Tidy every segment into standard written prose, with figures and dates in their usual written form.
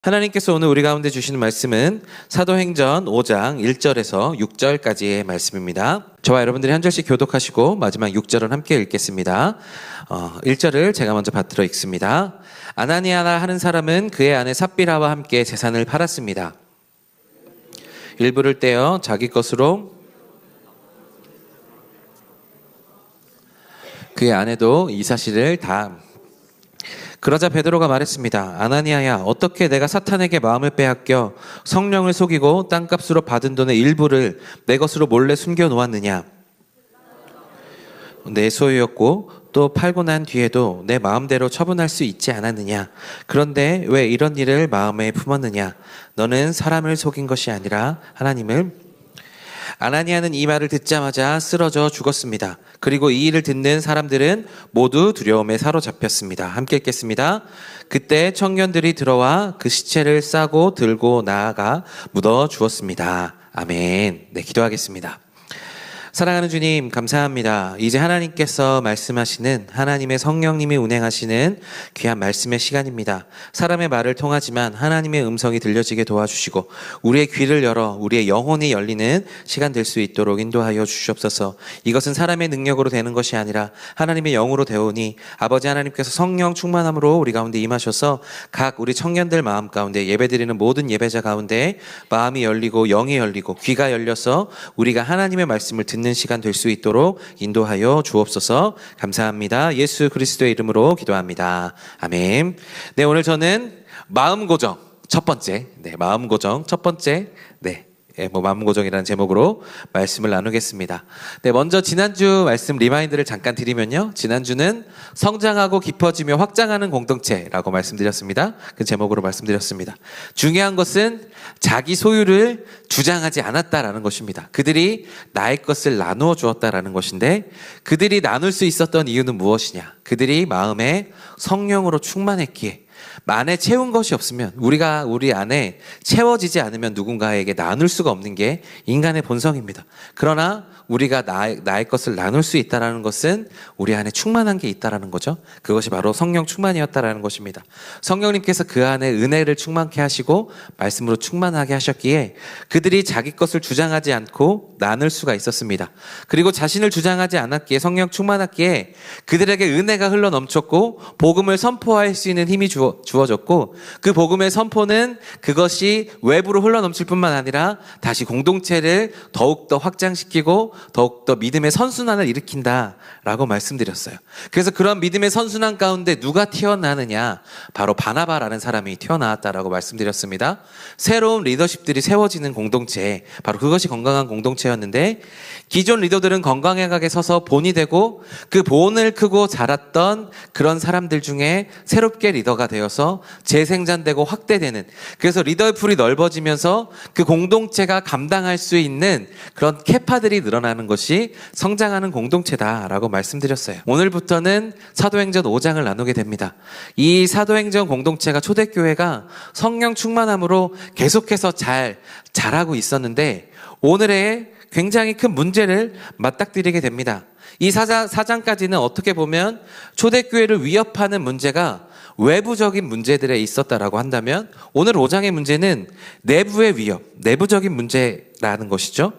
하나님께서 오늘 우리 가운데 주시는 말씀은 사도행전 5장 1절에서 6절까지의 말씀입니다. 저와 여러분들이 한 절씩 교독하시고 마지막 6절은 함께 읽겠습니다. 1절을 제가 먼저 받들어 읽습니다. 아나니아라 하는 사람은 그의 아내 삽비라와 함께 재산을 팔았습니다. 일부를 떼어 자기 것으로, 그의 아내도 이 사실을 다. 그러자 베드로가 말했습니다. 아나니아야, 어떻게 내가 사탄에게 마음을 빼앗겨 성령을 속이고 땅값으로 받은 돈의 일부를 내 것으로 몰래 숨겨 놓았느냐? 내 소유였고 또 팔고 난 뒤에도 내 마음대로 처분할 수 있지 않았느냐? 그런데 왜 이런 일을 마음에 품었느냐? 너는 사람을 속인 것이 아니라 하나님을. 아나니아는 이 말을 듣자마자 쓰러져 죽었습니다. 그리고 이 일을 듣는 사람들은 모두 두려움에 사로잡혔습니다. 함께 읽겠습니다. 그때 청년들이 들어와 그 시체를 싸고 들고 나아가 묻어 주었습니다. 아멘. 네, 기도하겠습니다. 사랑하는 주님, 감사합니다. 이제 하나님께서 말씀하시는, 하나님의 성령님이 운행하시는 귀한 말씀의 시간입니다. 사람의 말을 통하지만 하나님의 음성이 들려지게 도와주시고 우리의 귀를 열어 우리의 영혼이 열리는 시간 될 수 있도록 인도하여 주시옵소서. 이것은 사람의 능력으로 되는 것이 아니라 하나님의 영으로 되오니 아버지 하나님께서 성령 충만함으로 우리 가운데 임하셔서 각 우리 청년들 마음 가운데, 예배드리는 모든 예배자 가운데 마음이 열리고 영이 열리고 귀가 열려서 우리가 하나님의 말씀을 듣는 시간 될 수 있도록 인도하여 주옵소서. 감사합니다. 예수 그리스도의 이름으로 기도합니다. 아멘. 네, 오늘 저는 마음 고정 첫 번째, 마음 고정 첫 번째, 마음 고정이라는 제목으로 말씀을 나누겠습니다. 먼저 지난주 말씀 리마인드를 잠깐 드리면요. 지난주는 성장하고 깊어지며 확장하는 공동체라고 말씀드렸습니다. 그 제목으로 말씀드렸습니다. 중요한 것은 자기 소유를 주장하지 않았다라는 것입니다. 그들이 나의 것을 나누어 주었다라는 것인데, 그들이 나눌 수 있었던 이유는 무엇이냐? 그들이 마음에 성령으로 충만했기에, 안에 채운 것이 없으면, 우리가 우리 안에 채워지지 않으면 누군가에게 나눌 수가 없는 게 인간의 본성입니다. 그러나 우리가 나의 것을 나눌 수 있다는 것은 우리 안에 충만한 게 있다는 거죠. 그것이 바로 성령 충만이었다는 것입니다. 성령님께서 그 안에 은혜를 충만케 하시고 말씀으로 충만하게 하셨기에 그들이 자기 것을 주장하지 않고 나눌 수가 있었습니다. 그리고 자신을 주장하지 않았기에, 성령 충만했기에 그들에게 은혜가 흘러 넘쳤고 복음을 선포할 수 있는 힘이 주어졌고, 그 복음의 선포는 그것이 외부로 흘러 넘칠 뿐만 아니라 다시 공동체를 더욱더 확장시키고 더욱더 믿음의 선순환을 일으킨다라고 말씀드렸어요. 그래서 그런 믿음의 선순환 가운데 누가 튀어나느냐? 바로 바나바라는 사람이 튀어나왔다라고 말씀드렸습니다. 새로운 리더십들이 세워지는 공동체, 바로 그것이 건강한 공동체였는데, 기존 리더들은 건강하게 서서 본이 되고 그 본을 크고 자랐던 그런 사람들 중에 새롭게 리더가 되어서 재생산되고 확대되는, 그래서 리더의 풀이 넓어지면서 그 공동체가 감당할 수 있는 그런 캐파들이 늘어나는 것이 성장하는 공동체다라고 말씀드렸어요. 오늘부터는 사도행전 5장을 나누게 됩니다. 이 사도행전 공동체가, 초대교회가 성령 충만함으로 계속해서 자라고 있었는데, 오늘의 굉장히 큰 문제를 맞닥뜨리게 됩니다. 이 4장까지는 어떻게 보면 초대교회를 위협하는 문제가 외부적인 문제들에 있었다라고 한다면, 오늘 5장의 문제는 내부의 위협, 내부적인 문제라는 것이죠.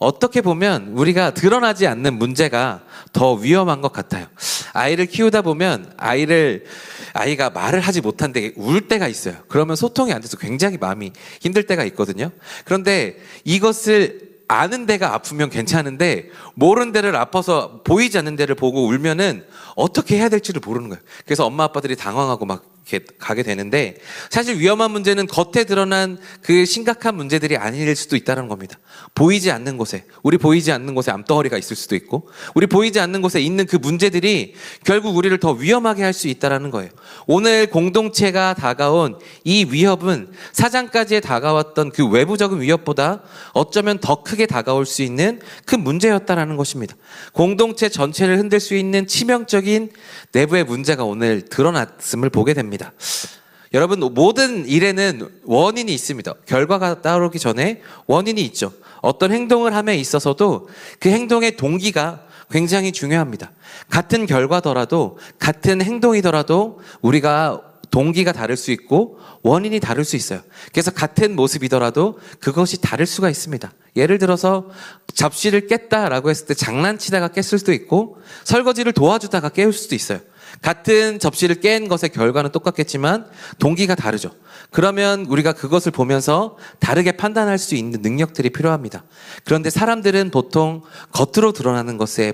어떻게 보면 우리가 드러나지 않는 문제가 더 위험한 것 같아요. 아이를 키우다 보면 아이가 말을 하지 못한데 울 때가 있어요. 그러면 소통이 안 돼서 굉장히 마음이 힘들 때가 있거든요. 그런데 이것을 아는 데가 아프면 괜찮은데 모르는 데를 아파서 보이지 않는 데를 보고 울면은 어떻게 해야 될지를 모르는 거예요. 그래서 엄마 아빠들이 당황하고 막 이렇게 가게 되는데, 사실 위험한 문제는 겉에 드러난 그 심각한 문제들이 아닐 수도 있다는 겁니다. 보이지 않는 곳에, 우리 보이지 않는 곳에 암덩어리가 있을 수도 있고, 우리 보이지 않는 곳에 있는 그 문제들이 결국 우리를 더 위험하게 할 수 있다는 거예요. 오늘 공동체가 다가온 이 위협은 사장까지 다가왔던 그 외부적인 위협보다 어쩌면 더 크게 다가올 수 있는 큰 문제였다는 것입니다. 공동체 전체를 흔들 수 있는 치명적인 내부의 문제가 오늘 드러났음을 보게 됩니다. 여러분, 모든 일에는 원인이 있습니다. 결과가 따르기 전에 원인이 있죠. 어떤 행동을 함에 있어서도 그 행동의 동기가 굉장히 중요합니다. 같은 결과더라도, 같은 행동이더라도 우리가 동기가 다를 수 있고 원인이 다를 수 있어요. 그래서 같은 모습이더라도 그것이 다를 수가 있습니다. 예를 들어서 접시를 깼다라고 했을 때 장난치다가 깼을 수도 있고 설거지를 도와주다가 깨울 수도 있어요. 같은 접시를 깬 것의 결과는 똑같겠지만 동기가 다르죠. 그러면 우리가 그것을 보면서 다르게 판단할 수 있는 능력들이 필요합니다. 그런데 사람들은 보통 겉으로 드러나는 것에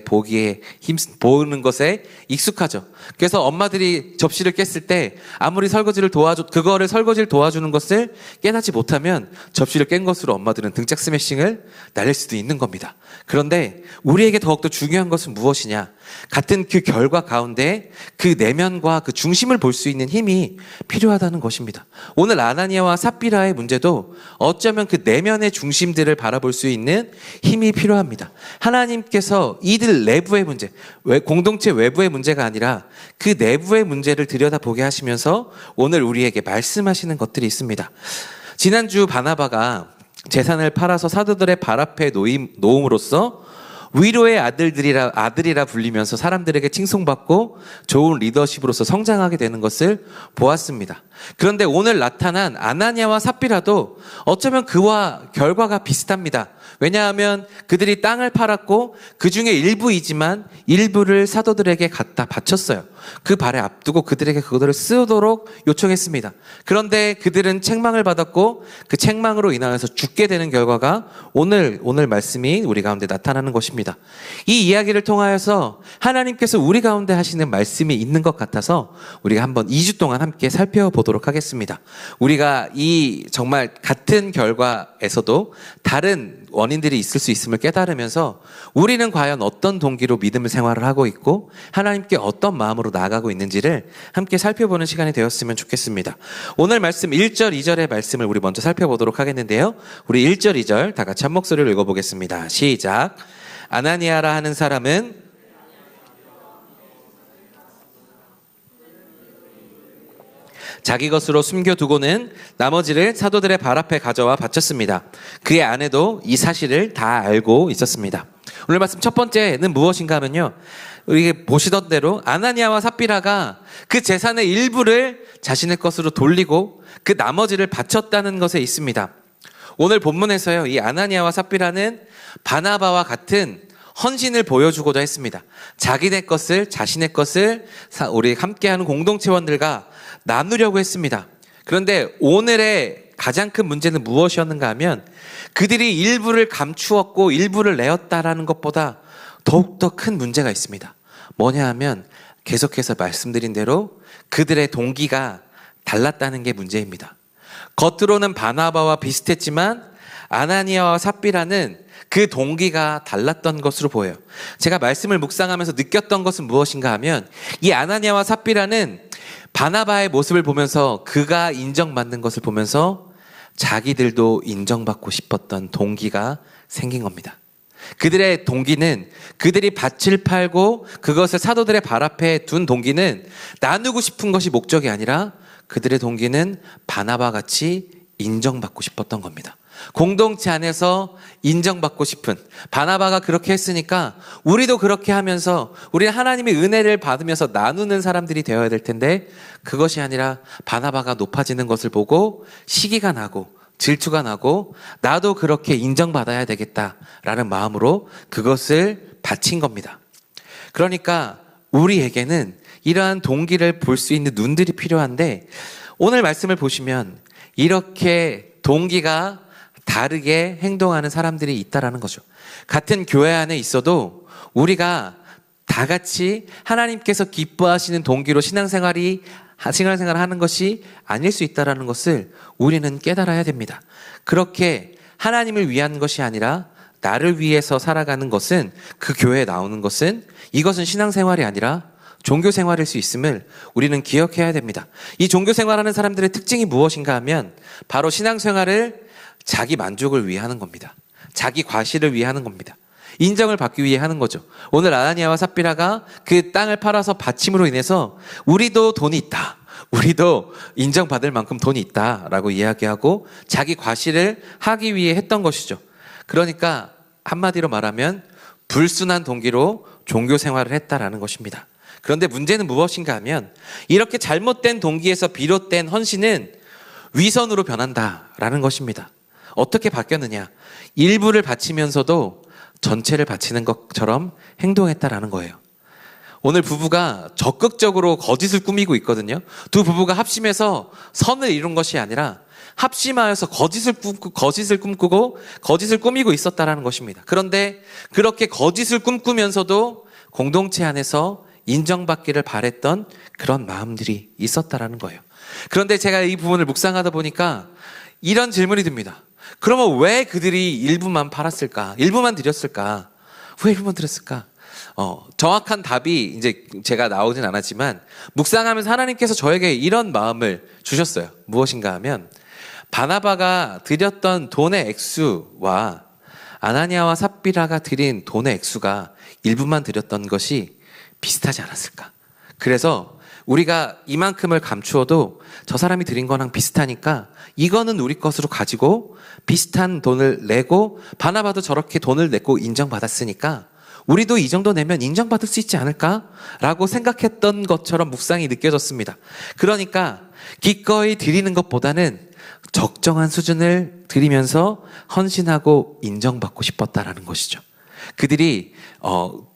보는 것에 익숙하죠. 그래서 엄마들이 접시를 깼을 때 아무리 그거를 설거지를 도와주는 것을 깨닫지 못하면 접시를 깬 것으로 엄마들은 등짝 스매싱을 날릴 수도 있는 겁니다. 그런데 우리에게 더욱더 중요한 것은 무엇이냐? 같은 그 결과 가운데 그 내면과 그 중심을 볼 수 있는 힘이 필요하다는 것입니다. 오늘 아나니아와 삽비라의 문제도 어쩌면 그 내면의 중심들을 바라볼 수 있는 힘이 필요합니다. 하나님께서 이들 내부의 문제, 공동체 외부의 문제가 아니라 그 내부의 문제를 들여다보게 하시면서 오늘 우리에게 말씀하시는 것들이 있습니다. 지난주 바나바가 재산을 팔아서 사도들의 발 앞에 놓음으로써 위로의 아들이라 불리면서 사람들에게 칭송받고 좋은 리더십으로서 성장하게 되는 것을 보았습니다. 그런데 오늘 나타난 아나니아와 삽비라도 어쩌면 그와 결과가 비슷합니다. 왜냐하면 그들이 땅을 팔았고 그 중에 일부이지만 일부를 사도들에게 갖다 바쳤어요. 그 발에 앞두고 그들에게 그것을 쓰도록 요청했습니다. 그런데 그들은 책망을 받았고 그 책망으로 인하여서 죽게 되는 결과가 오늘 말씀이 우리 가운데 나타나는 것입니다. 이 이야기를 통하여서 하나님께서 우리 가운데 하시는 말씀이 있는 것 같아서 우리가 한번 2주 동안 함께 살펴보도록 하겠습니다. 우리가 이 정말 같은 결과에서도 다른 원인들이 있을 수 있음을 깨달으면서 우리는 과연 어떤 동기로 믿음을 생활을 하고 있고 하나님께 어떤 마음으로 나아가고 있는지를 함께 살펴보는 시간이 되었으면 좋겠습니다. 오늘 말씀 1절, 2절의 말씀을 우리 먼저 살펴보도록 하겠는데요. 우리 1절, 2절 다 같이 한 목소리로 읽어보겠습니다. 시작. 아나니아라 하는 사람은 자기 것으로 숨겨두고는 나머지를 사도들의 발 앞에 가져와 바쳤습니다. 그의 아내도 이 사실을 다 알고 있었습니다. 오늘 말씀 첫 번째는 무엇인가 하면요, 우리 보시던 대로 아나니아와 삽비라가 그 재산의 일부를 자신의 것으로 돌리고 그 나머지를 바쳤다는 것에 있습니다. 오늘 본문에서요, 이 아나니아와 삽비라는 바나바와 같은 헌신을 보여주고자 했습니다. 자신의 것을 우리 함께하는 공동체원들과 나누려고 했습니다. 그런데 오늘의 가장 큰 문제는 무엇이었는가 하면 그들이 일부를 감추었고 일부를 내었다라는 것보다 더욱더 큰 문제가 있습니다. 뭐냐 하면 계속해서 말씀드린 대로 그들의 동기가 달랐다는 게 문제입니다. 겉으로는 바나바와 비슷했지만 아나니아와 삽비라는 그 동기가 달랐던 것으로 보여요. 제가 말씀을 묵상하면서 느꼈던 것은 무엇인가 하면 이 아나니아와 삽비라는 바나바의 모습을 보면서 그가 인정받는 것을 보면서 자기들도 인정받고 싶었던 동기가 생긴 겁니다. 그들의 동기는 그들이 밭을 팔고 그것을 사도들의 발 앞에 둔 동기는 나누고 싶은 것이 목적이 아니라 그들의 동기는 바나바 같이 인정받고 싶었던 겁니다. 공동체 안에서 인정받고 싶은, 바나바가 그렇게 했으니까 우리도 그렇게 하면서 우리는 하나님의 은혜를 받으면서 나누는 사람들이 되어야 될 텐데 그것이 아니라 바나바가 높아지는 것을 보고 시기가 나고 질투가 나고 나도 그렇게 인정받아야 되겠다라는 마음으로 그것을 바친 겁니다. 그러니까 우리에게는 이러한 동기를 볼 수 있는 눈들이 필요한데 오늘 말씀을 보시면 이렇게 동기가 다르게 행동하는 사람들이 있다라는 거죠. 같은 교회 안에 있어도 우리가 다 같이 하나님께서 기뻐하시는 동기로 신앙생활을 하는 것이 아닐 수 있다라는 것을 우리는 깨달아야 됩니다. 그렇게 하나님을 위한 것이 아니라 나를 위해서 살아가는 것은, 그 교회에 나오는 것은, 이것은 신앙생활이 아니라 종교생활일 수 있음을 우리는 기억해야 됩니다. 이 종교생활하는 사람들의 특징이 무엇인가 하면 바로 신앙생활을 자기 만족을 위해 하는 겁니다. 자기 과시를 위해 하는 겁니다. 인정을 받기 위해 하는 거죠. 오늘 아나니아와 삽비라가 그 땅을 팔아서 바침으로 인해서 우리도 돈이 있다, 우리도 인정받을 만큼 돈이 있다라고 이야기하고 자기 과시를 하기 위해 했던 것이죠. 그러니까 한마디로 말하면 불순한 동기로 종교생활을 했다라는 것입니다. 그런데 문제는 무엇인가 하면 이렇게 잘못된 동기에서 비롯된 헌신은 위선으로 변한다라는 것입니다. 어떻게 바뀌었느냐? 일부를 바치면서도 전체를 바치는 것처럼 행동했다라는 거예요. 오늘 부부가 적극적으로 거짓을 꾸미고 있거든요. 두 부부가 합심해서 선을 이룬 것이 아니라 합심하여서 거짓을 꿈꾸고 거짓을 꾸미고 있었다라는 것입니다. 그런데 그렇게 거짓을 꿈꾸면서도 공동체 안에서 인정받기를 바랬던 그런 마음들이 있었다라는 거예요. 그런데 제가 이 부분을 묵상하다 보니까 이런 질문이 듭니다. 그러면 왜 그들이 일부만 팔았을까? 일부만 드렸을까? 왜 일부만 드렸을까? 정확한 답이 이제 제가 나오진 않았지만 묵상하면서 하나님께서 저에게 이런 마음을 주셨어요. 무엇인가 하면 바나바가 드렸던 돈의 액수와 아나니아와 삽비라가 드린 돈의 액수가 일부만 드렸던 것이 비슷하지 않았을까? 그래서 우리가 이만큼을 감추어도 저 사람이 드린 거랑 비슷하니까 이거는 우리 것으로 가지고 비슷한 돈을 내고 바나바도 저렇게 돈을 내고 인정받았으니까 우리도 이 정도 내면 인정받을 수 있지 않을까라고 생각했던 것처럼 묵상이 느껴졌습니다. 그러니까 기꺼이 드리는 것보다는 적정한 수준을 드리면서 헌신하고 인정받고 싶었다라는 것이죠. 그들이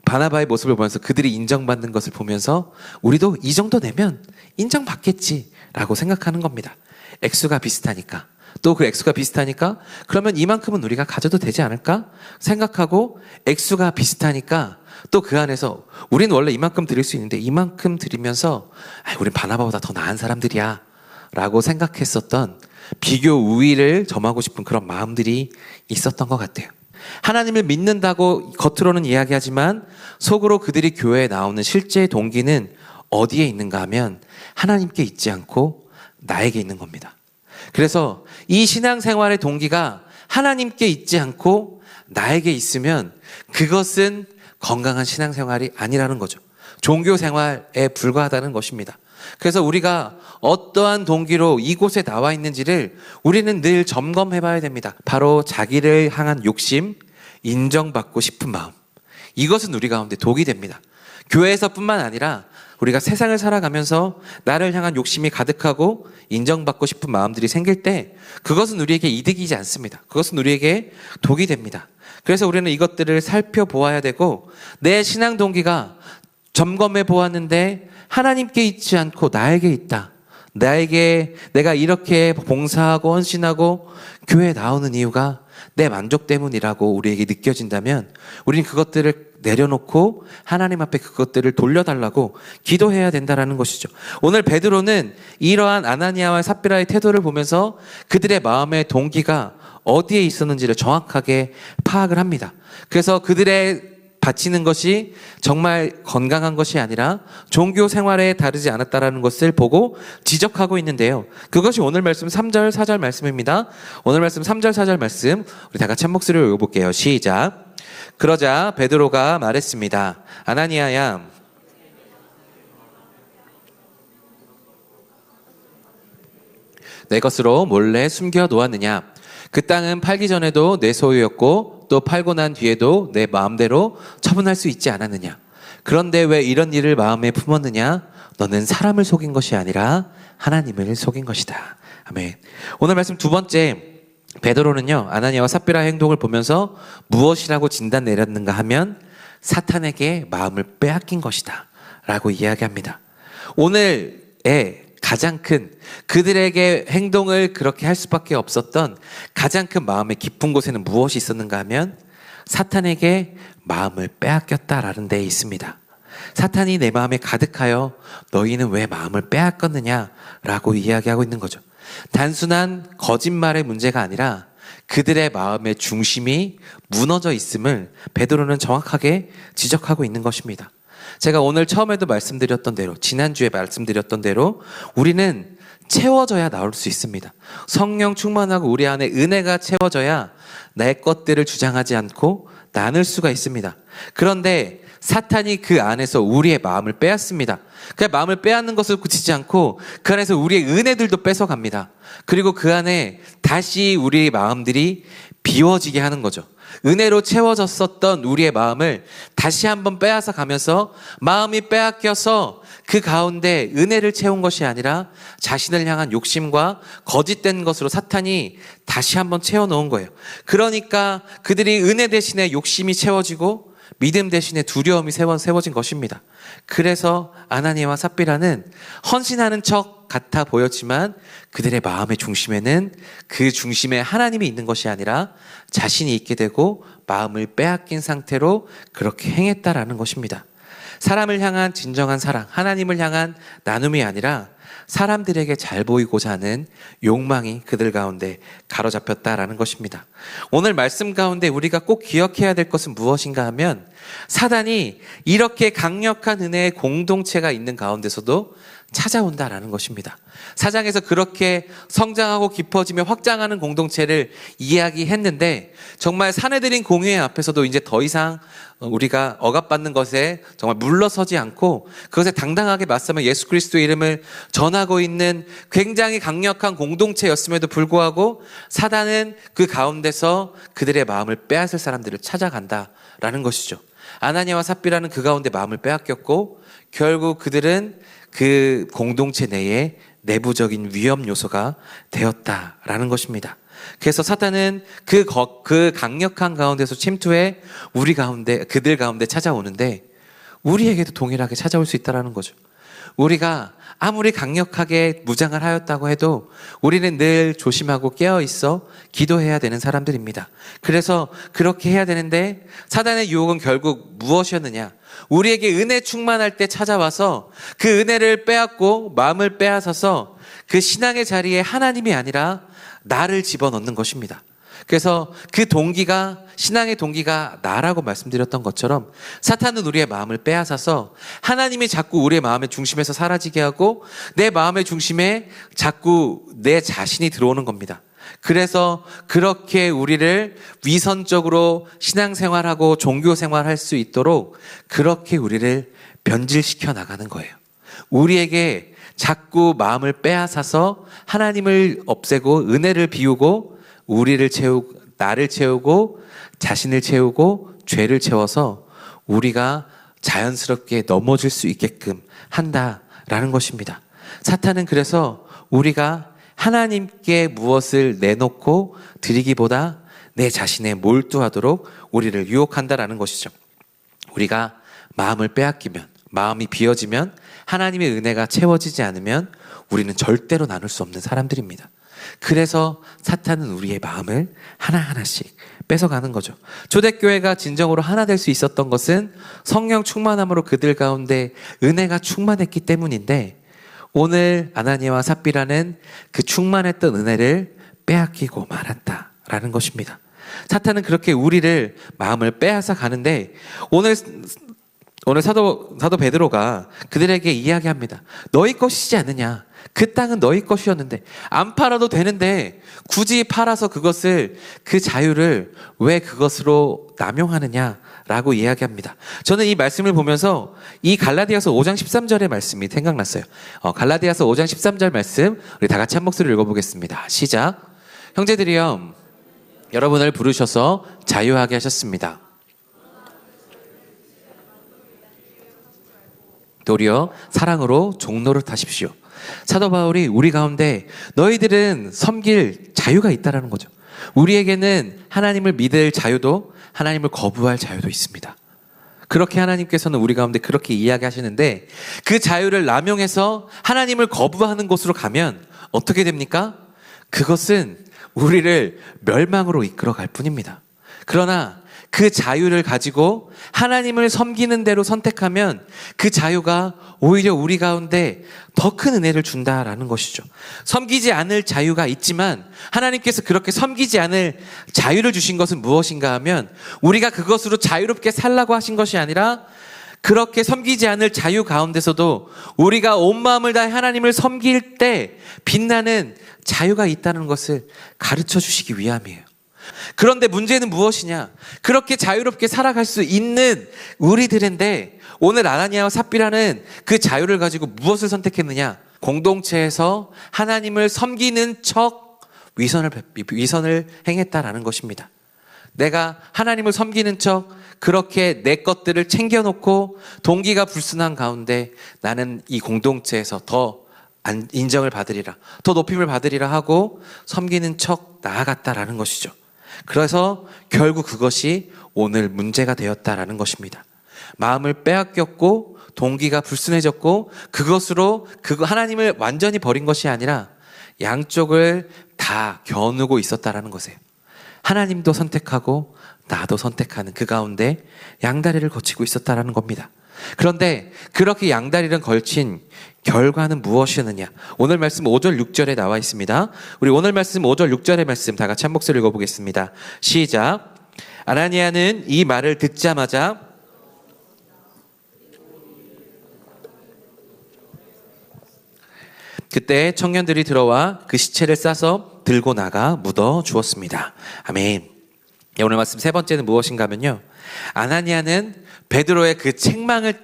바나바의 모습을 보면서 그들이 인정받는 것을 보면서 우리도 이 정도 내면 인정받겠지라고 생각하는 겁니다. 액수가 비슷하니까. 또 그 액수가 비슷하니까 그러면 이만큼은 우리가 가져도 되지 않을까 생각하고 액수가 비슷하니까 또 그 안에서 우리는 원래 이만큼 드릴 수 있는데 이만큼 드리면서 우린 바나바보다 더 나은 사람들이야 라고 생각했었던 비교 우위를 점하고 싶은 그런 마음들이 있었던 것 같아요. 하나님을 믿는다고 겉으로는 이야기하지만 속으로 그들이 교회에 나오는 실제 동기는 어디에 있는가 하면 하나님께 있지 않고 나에게 있는 겁니다. 그래서 이 신앙생활의 동기가 하나님께 있지 않고 나에게 있으면 그것은 건강한 신앙생활이 아니라는 거죠. 종교생활에 불과하다는 것입니다. 그래서 우리가 어떠한 동기로 이곳에 나와 있는지를 우리는 늘 점검해 봐야 됩니다. 바로 자기를 향한 욕심, 인정받고 싶은 마음. 이것은 우리 가운데 독이 됩니다. 교회에서뿐만 아니라 우리가 세상을 살아가면서 나를 향한 욕심이 가득하고 인정받고 싶은 마음들이 생길 때 그것은 우리에게 이득이지 않습니다. 그것은 우리에게 독이 됩니다. 그래서 우리는 이것들을 살펴보아야 되고 내 신앙 동기가 점검해 보았는데 하나님께 있지 않고 나에게 있다. 내가 이렇게 봉사하고 헌신하고 교회에 나오는 이유가 내 만족 때문이라고 우리에게 느껴진다면 우리는 그것들을 내려놓고 하나님 앞에 그것들을 돌려달라고 기도해야 된다는 것이죠. 오늘 베드로는 이러한 아나니아와 삽비라의 태도를 보면서 그들의 마음의 동기가 어디에 있었는지를 정확하게 파악을 합니다. 그래서 그들의 바치는 것이 정말 건강한 것이 아니라 종교 생활에 다르지 않았다라는 것을 보고 지적하고 있는데요. 그것이 오늘 말씀 3절 4절 말씀입니다. 오늘 말씀 3절 4절 말씀 우리 다 같이 한 목소리로 읽어볼게요. 시작. 그러자 베드로가 말했습니다. 아나니아야, 내 것으로 몰래 숨겨 놓았느냐? 그 땅은 팔기 전에도 내 소유였고 또 팔고 난 뒤에도 내 마음대로 처분할 수 있지 않았느냐? 그런데 왜 이런 일을 마음에 품었느냐? 너는 사람을 속인 것이 아니라 하나님을 속인 것이다. 아멘. 오늘 말씀 두 번째, 베드로는요 아나니아와 삽비라의 행동을 보면서 무엇이라고 진단 내렸는가 하면 사탄에게 마음을 빼앗긴 것이다 라고 이야기합니다. 오늘의 가장 큰 그들에게 행동을 그렇게 할 수밖에 없었던 가장 큰 마음의 깊은 곳에는 무엇이 있었는가 하면 사탄에게 마음을 빼앗겼다라는 데에 있습니다. 사탄이 내 마음에 가득하여 너희는 왜 마음을 빼앗겼느냐라고 이야기하고 있는 거죠. 단순한 거짓말의 문제가 아니라 그들의 마음의 중심이 무너져 있음을 베드로는 정확하게 지적하고 있는 것입니다. 제가 오늘 처음에도 말씀드렸던 대로, 지난주에 말씀드렸던 대로 우리는 채워져야 나올 수 있습니다. 성령 충만하고 우리 안에 은혜가 채워져야 내 것들을 주장하지 않고 나눌 수가 있습니다. 그런데 사탄이 그 안에서 우리의 마음을 빼앗습니다. 그 마음을 빼앗는 것을 그치지 않고 그 안에서 우리의 은혜들도 뺏어갑니다. 그리고 그 안에 다시 우리의 마음들이 비워지게 하는 거죠. 은혜로 채워졌었던 우리의 마음을 다시 한번 빼앗아 가면서 마음이 빼앗겨서 그 가운데 은혜를 채운 것이 아니라 자신을 향한 욕심과 거짓된 것으로 사탄이 다시 한번 채워놓은 거예요. 그러니까 그들이 은혜 대신에 욕심이 채워지고 믿음 대신에 두려움이 세워진 것입니다. 그래서 아나니아와 삽비라는 헌신하는 척 같아 보였지만 그들의 마음의 중심에는 그 중심에 하나님이 있는 것이 아니라 자신이 있게 되고 마음을 빼앗긴 상태로 그렇게 행했다라는 것입니다. 사람을 향한 진정한 사랑, 하나님을 향한 나눔이 아니라 사람들에게 잘 보이고자 하는 욕망이 그들 가운데 가로잡혔다라는 것입니다. 오늘 말씀 가운데 우리가 꼭 기억해야 될 것은 무엇인가 하면 사단이 이렇게 강력한 은혜의 공동체가 있는 가운데서도 찾아온다라는 것입니다. 4장에서 그렇게 성장하고 깊어지며 확장하는 공동체를 이야기했는데 정말 사내들인 공회 앞에서도 이제 더 이상 우리가 억압받는 것에 정말 물러서지 않고 그것에 당당하게 맞서며 예수 그리스도의 이름을 전하고 있는 굉장히 강력한 공동체였음에도 불구하고 사단은 그 가운데서 그들의 마음을 빼앗을 사람들을 찾아간다라는 것이죠. 아나니아와 삽비라는 그 가운데 마음을 빼앗겼고 결국 그들은 그 공동체 내에 내부적인 위험 요소가 되었다라는 것입니다. 그래서 사탄은 그 강력한 가운데서 침투해 우리 가운데, 그들 가운데 찾아오는데 우리에게도 동일하게 찾아올 수 있다는 거죠. 우리가 아무리 강력하게 무장을 하였다고 해도 우리는 늘 조심하고 깨어있어 기도해야 되는 사람들입니다. 그래서 그렇게 해야 되는데 사단의 유혹은 결국 무엇이었느냐? 우리에게 은혜 충만할 때 찾아와서 그 은혜를 빼앗고 마음을 빼앗아서 그 신앙의 자리에 하나님이 아니라 나를 집어넣는 것입니다. 그래서 그 동기가, 신앙의 동기가 나라고 말씀드렸던 것처럼 사탄은 우리의 마음을 빼앗아서 하나님이 자꾸 우리의 마음의 중심에서 사라지게 하고 내 마음의 중심에 자꾸 내 자신이 들어오는 겁니다. 그래서 그렇게 우리를 위선적으로 신앙생활하고 종교생활할 수 있도록 그렇게 우리를 변질시켜 나가는 거예요. 우리에게 자꾸 마음을 빼앗아서 하나님을 없애고 은혜를 비우고 우리를 채우고 나를 채우고 자신을 채우고 죄를 채워서 우리가 자연스럽게 넘어질 수 있게끔 한다라는 것입니다. 사탄은 그래서 우리가 하나님께 무엇을 내놓고 드리기보다 내 자신에 몰두하도록 우리를 유혹한다라는 것이죠. 우리가 마음을 빼앗기면, 마음이 비어지면, 하나님의 은혜가 채워지지 않으면 우리는 절대로 나눌 수 없는 사람들입니다. 그래서 사탄은 우리의 마음을 하나하나씩 뺏어가는 거죠. 초대교회가 진정으로 하나 될 수 있었던 것은 성령 충만함으로 그들 가운데 은혜가 충만했기 때문인데 오늘 아나니아와 삽비라는 그 충만했던 은혜를 빼앗기고 말았다라는 것입니다. 사탄은 그렇게 우리를 마음을 빼앗아 가는데 오늘 사도 베드로가 그들에게 이야기합니다. 너희 것이지 않느냐? 그 땅은 너희 것이었는데 안 팔아도 되는데 굳이 팔아서 그 자유를 왜 그것으로 남용하느냐라고 이야기합니다. 저는 이 말씀을 보면서 이 갈라디아서 5장 13절의 말씀이 생각났어요. 갈라디아서 5장 13절 말씀 우리 다 같이 한 목소리로 읽어보겠습니다. 시작. 형제들이여 여러분을 부르셔서 자유하게 하셨습니다. 도리어 사랑으로 종노릇 하십시오. 사도 바울이 우리 가운데 너희들은 섬길 자유가 있다라는 거죠. 우리에게는 하나님을 믿을 자유도 하나님을 거부할 자유도 있습니다. 그렇게 하나님께서는 우리 가운데 그렇게 이야기하시는데 그 자유를 남용해서 하나님을 거부하는 곳으로 가면 어떻게 됩니까? 그것은 우리를 멸망으로 이끌어 갈 뿐입니다. 그러나 그 자유를 가지고 하나님을 섬기는 대로 선택하면 그 자유가 오히려 우리 가운데 더 큰 은혜를 준다라는 것이죠. 섬기지 않을 자유가 있지만 하나님께서 그렇게 섬기지 않을 자유를 주신 것은 무엇인가 하면 우리가 그것으로 자유롭게 살라고 하신 것이 아니라 그렇게 섬기지 않을 자유 가운데서도 우리가 온 마음을 다해 하나님을 섬길 때 빛나는 자유가 있다는 것을 가르쳐 주시기 위함이에요. 그런데 문제는 무엇이냐? 그렇게 자유롭게 살아갈 수 있는 우리들인데 오늘 아나니아와 삽비라는 그 자유를 가지고 무엇을 선택했느냐? 공동체에서 하나님을 섬기는 척 위선을 행했다라는 것입니다. 내가 하나님을 섬기는 척 그렇게 내 것들을 챙겨놓고 동기가 불순한 가운데 나는 이 공동체에서 더 인정을 받으리라, 더 높임을 받으리라 하고 섬기는 척 나아갔다라는 것이죠. 그래서 결국 그것이 오늘 문제가 되었다라는 것입니다. 마음을 빼앗겼고 동기가 불순해졌고 그것으로 하나님을 완전히 버린 것이 아니라 양쪽을 다 겨누고 있었다라는 것이에요. 하나님도 선택하고 나도 선택하는 그 가운데 양다리를 거치고 있었다라는 겁니다. 그런데 그렇게 양다리를 걸친 결과는 무엇이었느냐? 오늘 말씀 5절 6절에 나와 있습니다. 우리 오늘 말씀 5절 6절의 말씀 다 같이 한 목소리로 읽어보겠습니다. 시작. 아나니아는 이 말을 듣자마자 그때 청년들이 들어와 그 시체를 싸서 들고 나가 묻어 주었습니다. 아멘. 오늘 말씀 세 번째는 무엇인가 하면요, 아나니아는 베드로의 그 책망을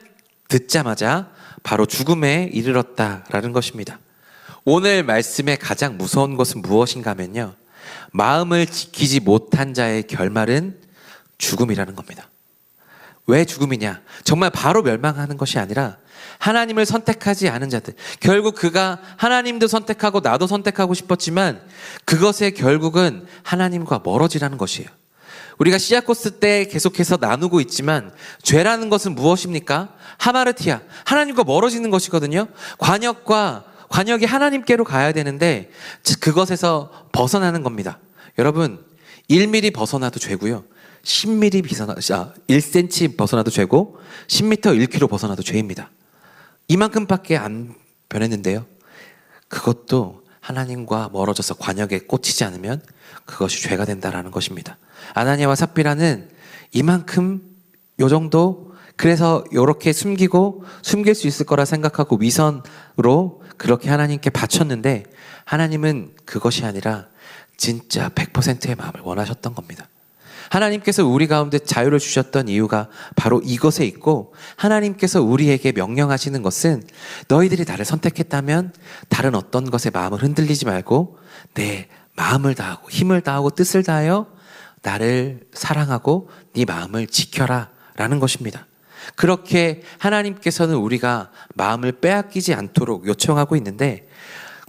듣자마자 바로 죽음에 이르렀다라는 것입니다. 오늘 말씀의 가장 무서운 것은 무엇인가 하면요, 마음을 지키지 못한 자의 결말은 죽음이라는 겁니다. 왜 죽음이냐? 정말 바로 멸망하는 것이 아니라 하나님을 선택하지 않은 자들, 결국 그가 하나님도 선택하고 나도 선택하고 싶었지만 그것의 결국은 하나님과 멀어지라는 것이에요. 우리가 씨앗 코스 때 계속해서 나누고 있지만 죄라는 것은 무엇입니까? 하마르티아, 하나님과 멀어지는 것이거든요. 관역이 하나님께로 가야 되는데 그것에서 벗어나는 겁니다. 여러분, 1mm 벗어나도 죄고요, 1cm 벗어나도 죄고 10m 1km 벗어나도 죄입니다. 이만큼밖에 안 변했는데요, 그것도 하나님과 멀어져서 관역에 꽂히지 않으면 그것이 죄가 된다라는 것입니다. 아나니아와 삽비라는 이만큼, 요 정도, 그래서 이렇게 숨길 수 있을 거라 생각하고 위선으로 그렇게 하나님께 바쳤는데 하나님은 그것이 아니라 진짜 100%의 마음을 원하셨던 겁니다. 하나님께서 우리 가운데 자유를 주셨던 이유가 바로 이것에 있고, 하나님께서 우리에게 명령하시는 것은 너희들이 나를 선택했다면 다른 어떤 것에 마음을 흔들리지 말고 내 마음을 다하고 힘을 다하고 뜻을 다하여 나를 사랑하고 네 마음을 지켜라 라는 것입니다. 그렇게 하나님께서는 우리가 마음을 빼앗기지 않도록 요청하고 있는데,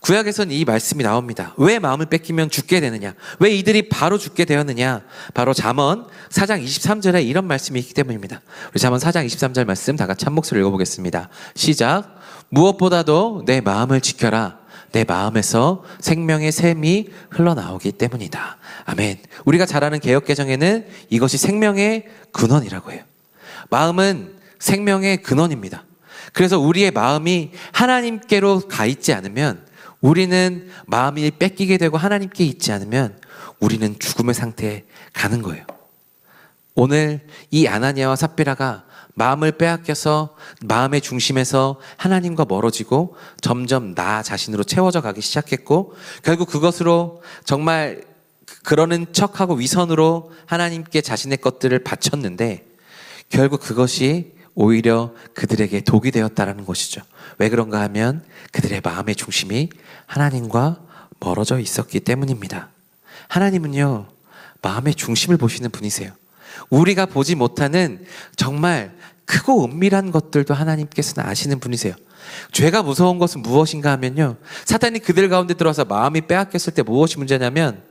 구약에서는 이 말씀이 나옵니다. 왜 마음을 뺏기면 죽게 되느냐? 왜 이들이 바로 죽게 되었느냐? 바로 잠언 4장 23절에 이런 말씀이 있기 때문입니다. 우리 잠언 4장 23절 말씀 다 같이 한 목소리로 읽어보겠습니다. 시작. 무엇보다도 내 마음을 지켜라. 내 마음에서 생명의 샘이 흘러나오기 때문이다. 아멘. 우리가 잘 아는 개역개정에는 이것이 생명의 근원이라고 해요. 마음은 생명의 근원입니다. 그래서 우리의 마음이 하나님께로 가 있지 않으면, 우리는 마음이 뺏기게 되고 하나님께 있지 않으면 우리는 죽음의 상태에 가는 거예요. 오늘 이 아나니아와 삽비라가 마음을 빼앗겨서 마음의 중심에서 하나님과 멀어지고 점점 나 자신으로 채워져 가기 시작했고, 결국 그것으로 정말 그러는 척하고 위선으로 하나님께 자신의 것들을 바쳤는데 결국 그것이 오히려 그들에게 독이 되었다라는 것이죠. 왜 그런가 하면 그들의 마음의 중심이 하나님과 멀어져 있었기 때문입니다. 하나님은요, 마음의 중심을 보시는 분이세요. 우리가 보지 못하는 정말 크고 은밀한 것들도 하나님께서는 아시는 분이세요. 죄가 무서운 것은 무엇인가 하면요, 사탄이 그들 가운데 들어와서 마음이 빼앗겼을 때 무엇이 문제냐면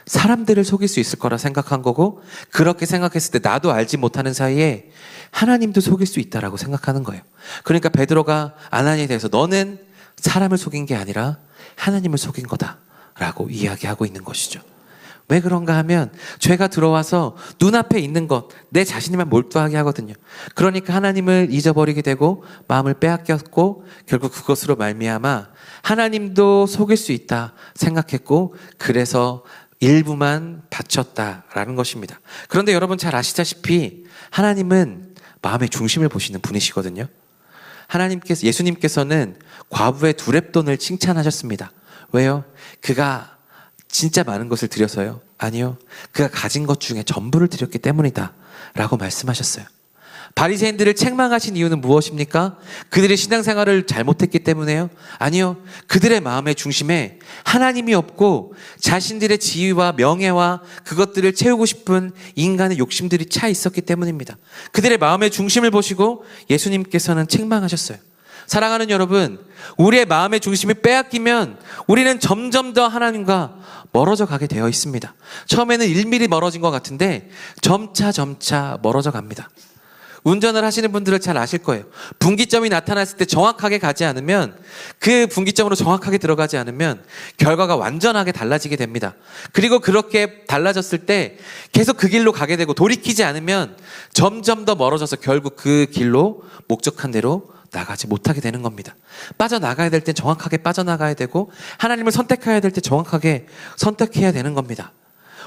사람들을 속일 수 있을 거라 생각한 거고, 그렇게 생각했을 때 나도 알지 못하는 사이에 하나님도 속일 수 있다라고 생각하는 거예요. 그러니까 베드로가 아나니아에 대해서 너는 사람을 속인 게 아니라 하나님을 속인 거다라고 이야기하고 있는 것이죠. 왜 그런가 하면 죄가 들어와서 눈앞에 있는 것, 내 자신에만 몰두하게 하거든요. 그러니까 하나님을 잊어버리게 되고 마음을 빼앗겼고, 결국 그것으로 말미암아 하나님도 속일 수 있다 생각했고, 그래서 일부만 바쳤다라는 것입니다. 그런데 여러분 잘 아시다시피 하나님은 마음의 중심을 보시는 분이시거든요. 예수님께서는 과부의 두렙돈을 칭찬하셨습니다. 왜요? 그가 진짜 많은 것을 드려서요? 아니요. 그가 가진 것 중에 전부를 드렸기 때문이다 라고 말씀하셨어요. 바리새인들을 책망하신 이유는 무엇입니까? 그들의 신앙생활을 잘못했기 때문에요? 아니요. 그들의 마음의 중심에 하나님이 없고 자신들의 지위와 명예와 그것들을 채우고 싶은 인간의 욕심들이 차 있었기 때문입니다. 그들의 마음의 중심을 보시고 예수님께서는 책망하셨어요. 사랑하는 여러분, 우리의 마음의 중심이 빼앗기면 우리는 점점 더 하나님과 멀어져 가게 되어 있습니다. 처음에는 1mm 멀어진 것 같은데 점차 멀어져 갑니다. 운전을 하시는 분들은 잘 아실 거예요. 분기점이 나타났을 때 정확하게 가지 않으면, 그 분기점으로 정확하게 들어가지 않으면 결과가 완전하게 달라지게 됩니다. 그리고 그렇게 달라졌을 때 계속 그 길로 가게 되고 돌이키지 않으면 점점 더 멀어져서 결국 그 길로 목적한 대로 나가지 못하게 되는 겁니다. 빠져나가야 될 땐 정확하게 빠져나가야 되고 하나님을 선택해야 될 때 정확하게 선택해야 되는 겁니다.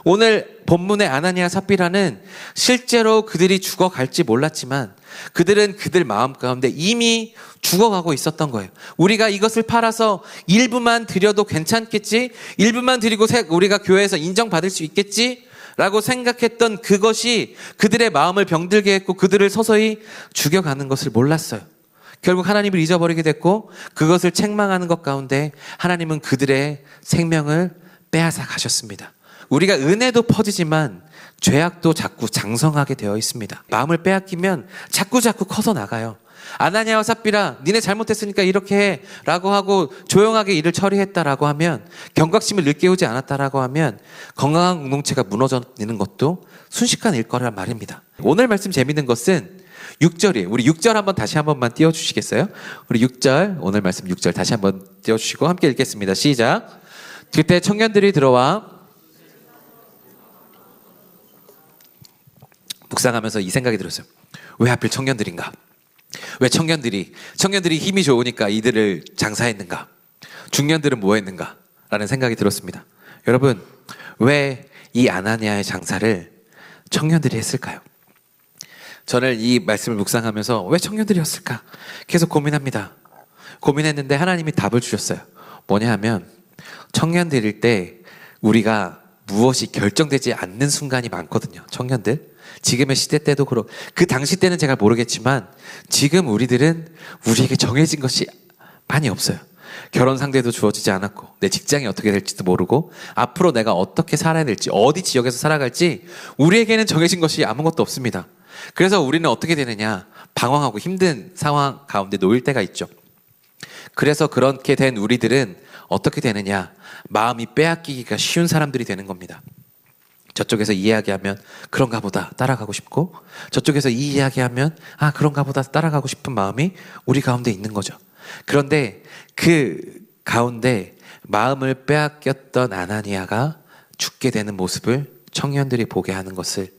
오늘 본문의 아나니아 삽비라는 실제로 그들이 죽어갈지 몰랐지만 그들은 그들 마음 가운데 이미 죽어가고 있었던 거예요. 우리가 이것을 팔아서 일부만 드려도 괜찮겠지? 일부만 드리고 우리가 교회에서 인정받을 수 있겠지? 라고 생각했던 그것이 그들의 마음을 병들게 했고 그들을 서서히 죽여가는 것을 몰랐어요. 결국 하나님을 잊어버리게 됐고 그것을 책망하는 것 가운데 하나님은 그들의 생명을 빼앗아 가셨습니다. 우리가 은혜도 퍼지지만 죄악도 자꾸 장성하게 되어 있습니다. 마음을 빼앗기면 자꾸 커서 나가요. 아나니아와 삽비라 니네 잘못했으니까 이렇게 해 라고 하고 조용하게 일을 처리했다라고 하면, 경각심을 일깨우지 않았다라고 하면 건강한 공동체가 무너지는 것도 순식간일 거란 말입니다. 오늘 말씀 재밌는 것은 6절이에요. 우리 6절 다시 한 번만 띄워주시겠어요? 우리 6절, 오늘 말씀 6절 다시 한번 띄워주시고 함께 읽겠습니다. 시작. 그때 청년들이 들어와 묵상하면서 이 생각이 들었어요. 왜 하필 청년들인가? 왜 청년들이 힘이 좋으니까 이들을 장사했는가? 중년들은 뭐 했는가? 라는 생각이 들었습니다. 여러분, 왜 이 아나니아의 장사를 청년들이 했을까요? 저는 이 말씀을 묵상하면서 왜 청년들이었을까? 계속 고민합니다. 고민했는데 하나님이 답을 주셨어요. 뭐냐 하면 청년들일 때 우리가 무엇이 결정되지 않는 순간이 많거든요. 청년들. 지금의 시대 때도 그렇고 그 당시 때는 제가 모르겠지만 지금 우리들은 우리에게 정해진 것이 많이 없어요. 결혼 상대도 주어지지 않았고 내 직장이 어떻게 될지도 모르고 앞으로 내가 어떻게 살아야 될지 어디 지역에서 살아갈지 우리에게는 정해진 것이 아무것도 없습니다. 그래서 우리는 어떻게 되느냐, 방황하고 힘든 상황 가운데 놓일 때가 있죠. 그래서 그렇게 된 우리들은 어떻게 되느냐, 마음이 빼앗기기가 쉬운 사람들이 되는 겁니다. 저쪽에서 이 이야기하면 그런가 보다 따라가고 싶고 저쪽에서 이 이야기하면 그런가 보다 따라가고 싶은 마음이 우리 가운데 있는 거죠. 그런데 그 가운데 마음을 빼앗겼던 아나니아가 죽게 되는 모습을 청년들이 보게 하는 것을,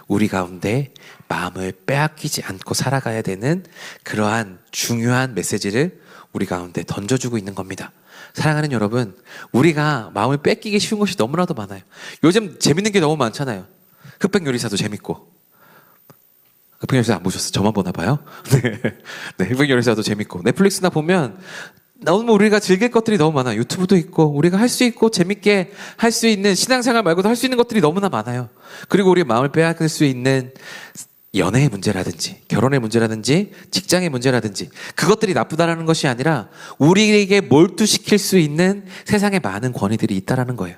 우리 가운데 마음을 빼앗기지 않고 살아가야 되는 그러한 중요한 메시지를 우리 가운데 던져주고 있는 겁니다. 사랑하는 여러분, 우리가 마음을 뺏기기 쉬운 것이 너무나도 많아요. 요즘 재밌는 게 너무 많잖아요. 흑백요리사도 재밌고. 흑백요리사 안 보셨어요? 저만 보나 봐요? 네, 흑백요리사도 재밌고. 넷플릭스나 보면 너무 우리가 즐길 것들이 너무 많아요. 유튜브도 있고 우리가 할 수 있고 재밌게 할 수 있는, 신앙생활 말고도 할 수 있는 것들이 너무나 많아요. 그리고 우리 마음을 빼앗길 수 있는 연애의 문제라든지 결혼의 문제라든지 직장의 문제라든지 그것들이 나쁘다라는 것이 아니라 우리에게 몰두시킬 수 있는 세상에 많은 권위들이 있다라는 거예요.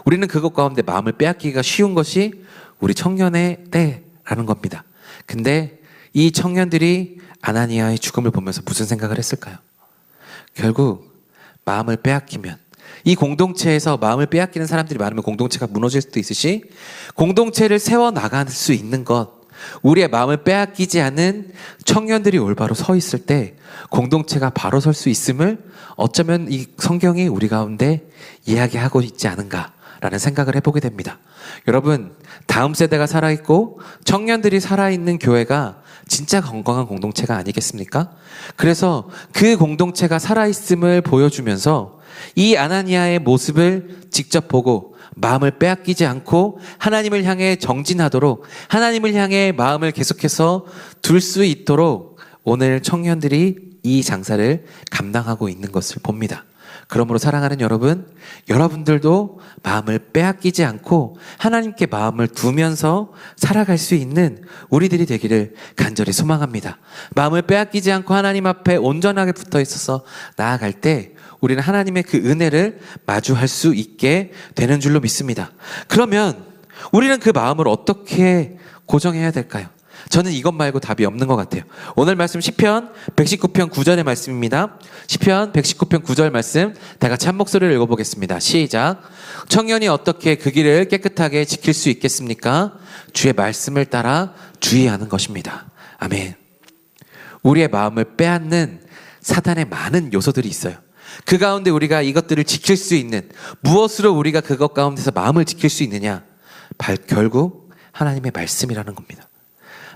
우리는 그것 가운데 마음을 빼앗기기가 쉬운 것이 우리 청년의 때라는 겁니다. 근데 이 청년들이 아나니아의 죽음을 보면서 무슨 생각을 했을까요? 결국 마음을 빼앗기면, 이 공동체에서 마음을 빼앗기는 사람들이 많으면 공동체가 무너질 수도 있으시, 공동체를 세워나갈 수 있는 것, 우리의 마음을 빼앗기지 않은 청년들이 올바로 서 있을 때 공동체가 바로 설 수 있음을 어쩌면 이 성경이 우리 가운데 이야기하고 있지 않은가라는 생각을 해보게 됩니다. 여러분, 다음 세대가 살아있고 청년들이 살아있는 교회가 진짜 건강한 공동체가 아니겠습니까? 그래서 그 공동체가 살아있음을 보여주면서 이 아나니아의 모습을 직접 보고 마음을 빼앗기지 않고 하나님을 향해 정진하도록, 하나님을 향해 마음을 계속해서 둘 수 있도록 오늘 청년들이 이 장사를 감당하고 있는 것을 봅니다. 그러므로 사랑하는 여러분, 여러분들도 마음을 빼앗기지 않고 하나님께 마음을 두면서 살아갈 수 있는 우리들이 되기를 간절히 소망합니다. 마음을 빼앗기지 않고 하나님 앞에 온전하게 붙어 있어서 나아갈 때 우리는 하나님의 그 은혜를 마주할 수 있게 되는 줄로 믿습니다. 그러면 우리는 그 마음을 어떻게 고정해야 될까요? 저는 이것 말고 답이 없는 것 같아요. 오늘 말씀 시편 119편 9절의 말씀입니다. 시편 119편 9절 말씀 다 같이 한 목소리를 읽어보겠습니다. 시작. 청년이 어떻게 그 길을 깨끗하게 지킬 수 있겠습니까? 주의 말씀을 따라 주의하는 것입니다. 아멘. 우리의 마음을 빼앗는 사단의 많은 요소들이 있어요. 그 가운데 우리가 이것들을 지킬 수 있는, 무엇으로 우리가 그것 가운데서 마음을 지킬 수 있느냐? 결국 하나님의 말씀이라는 겁니다.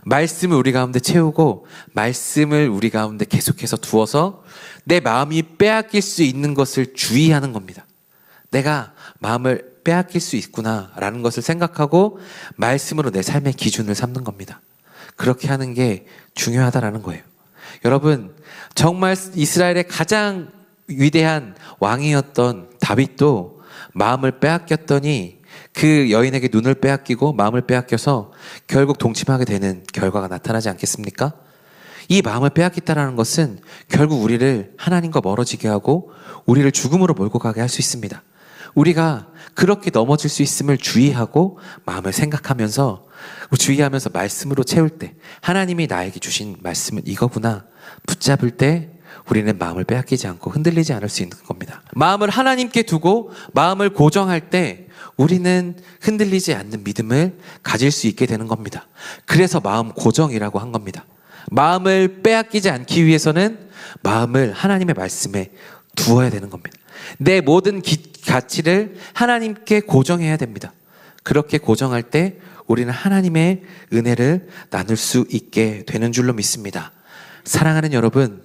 말씀을 우리 가운데 채우고 말씀을 우리 가운데 계속해서 두어서 내 마음이 빼앗길 수 있는 것을 주의하는 겁니다. 내가 마음을 빼앗길 수 있구나라는 것을 생각하고 말씀으로 내 삶의 기준을 삼는 겁니다. 그렇게 하는 게 중요하다라는 거예요. 여러분, 정말 이스라엘의 가장 위대한 왕이었던 다윗도 마음을 빼앗겼더니 그 여인에게 눈을 빼앗기고 마음을 빼앗겨서 결국 동침하게 되는 결과가 나타나지 않겠습니까? 이 마음을 빼앗겼다는 것은 결국 우리를 하나님과 멀어지게 하고 우리를 죽음으로 몰고 가게 할 수 있습니다. 우리가 그렇게 넘어질 수 있음을 주의하고 마음을 생각하면서 주의하면서 말씀으로 채울 때 하나님이 나에게 주신 말씀은 이거구나 붙잡을 때 우리는 마음을 빼앗기지 않고 흔들리지 않을 수 있는 겁니다. 마음을 하나님께 두고 마음을 고정할 때 우리는 흔들리지 않는 믿음을 가질 수 있게 되는 겁니다. 그래서 마음 고정이라고 한 겁니다. 마음을 빼앗기지 않기 위해서는 마음을 하나님의 말씀에 두어야 되는 겁니다. 내 모든 가치를 하나님께 고정해야 됩니다. 그렇게 고정할 때 우리는 하나님의 은혜를 나눌 수 있게 되는 줄로 믿습니다. 사랑하는 여러분,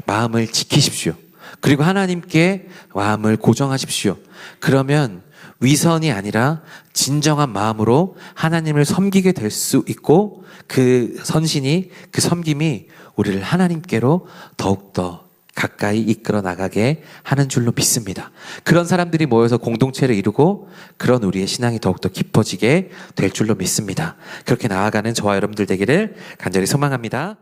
마음을 지키십시오. 그리고 하나님께 마음을 고정하십시오. 그러면 위선이 아니라 진정한 마음으로 하나님을 섬기게 될 수 있고 그 선신이, 그 섬김이 우리를 하나님께로 더욱더 가까이 이끌어 나가게 하는 줄로 믿습니다. 그런 사람들이 모여서 공동체를 이루고 그런 우리의 신앙이 더욱더 깊어지게 될 줄로 믿습니다. 그렇게 나아가는 저와 여러분들 되기를 간절히 소망합니다.